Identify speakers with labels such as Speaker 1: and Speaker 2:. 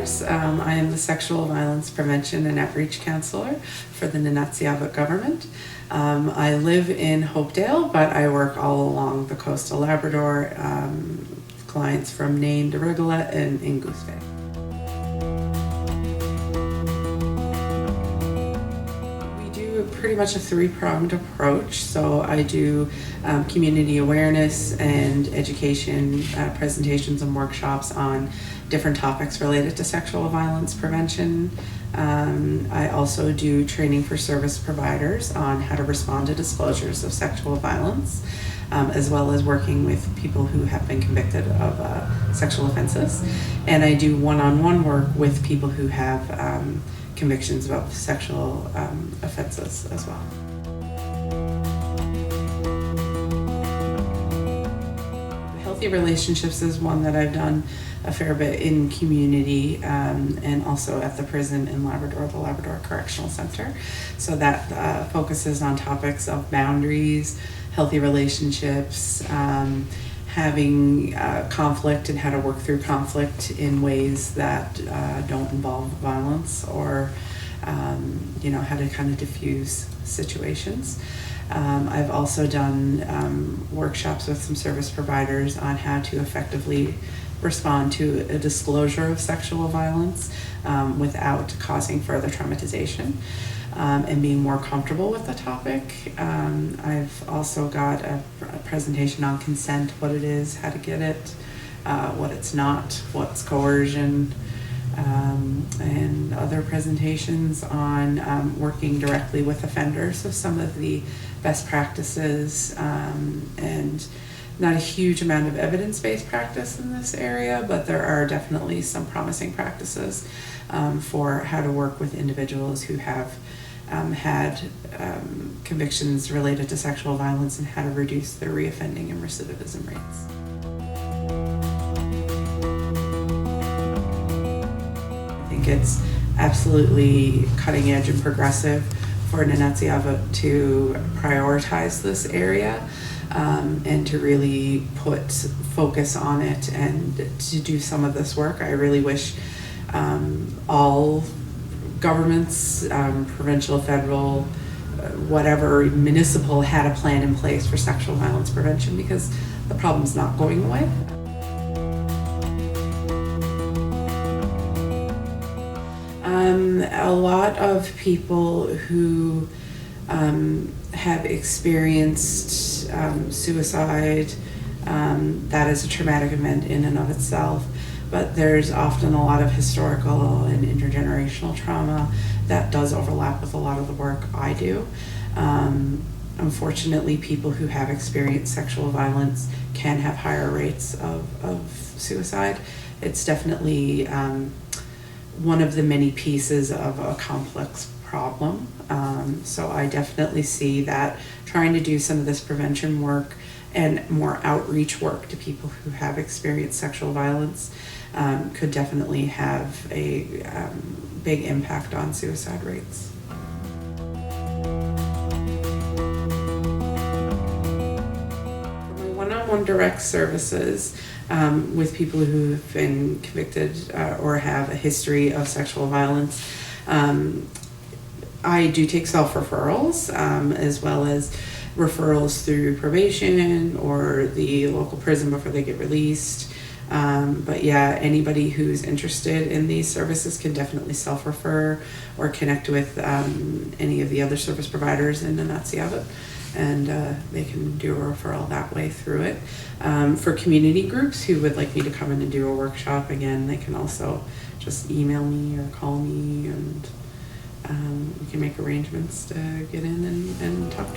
Speaker 1: Myers. I am the Sexual Violence Prevention and Outreach Counselor for the Nunatsiavut government. I live in Hopedale, but I work all along the coastal Labrador, clients from Nain to Rigolet and in Goose Bay. Pretty much a three-pronged approach. So I do community awareness and education presentations and workshops on different topics related to sexual violence prevention. I also do training for service providers on how to respond to disclosures of sexual violence, as well as working with people who have been convicted of sexual offenses. And I do one-on-one work with people who have convictions about sexual offenses as well. Healthy relationships is one that I've done a fair bit in community and also at the prison in Labrador, the Labrador Correctional Center. So that focuses on topics of boundaries, healthy relationships, having conflict and how to work through conflict in ways that don't involve violence, or how to kind of diffuse situations. I've also done workshops with some service providers on how to effectively respond to a disclosure of sexual violence without causing further traumatization. And being more comfortable with the topic. I've also got a presentation on consent, what it is, how to get it, what it's not, what's coercion, and other presentations on working directly with offenders. So some of the best practices, and not a huge amount of evidence-based practice in this area, but there are definitely some promising practices for how to work with individuals who have had convictions related to sexual violence and how to reduce their reoffending and recidivism rates. I think it's absolutely cutting edge and progressive for Nunatsiavut to prioritize this area and to really put focus on it and to do some of this work. I really wish all governments, provincial, federal, whatever, municipal, had a plan in place for sexual violence prevention, because the problem's not going away. A lot of people who have experienced suicide, that is a traumatic event in and of itself. But there's often a lot of historical and intergenerational trauma that does overlap with a lot of the work I do. Unfortunately, people who have experienced sexual violence can have higher rates of suicide. It's definitely one of the many pieces of a complex problem. So I definitely see that trying to do some of this prevention work and more outreach work to people who have experienced sexual violence could definitely have a big impact on suicide rates. For my one-on-one direct services with people who have been convicted or have a history of sexual violence, I do take self-referrals as well as referrals through probation or the local prison before they get released. But yeah, anybody who's interested in these services can definitely self-refer or connect with any of the other service providers in Nunatsiavut, and they can do a referral that way through it. For community groups who would like me to come in and do a workshop, again, they can also just email me or call me, and we can make arrangements to get in and talk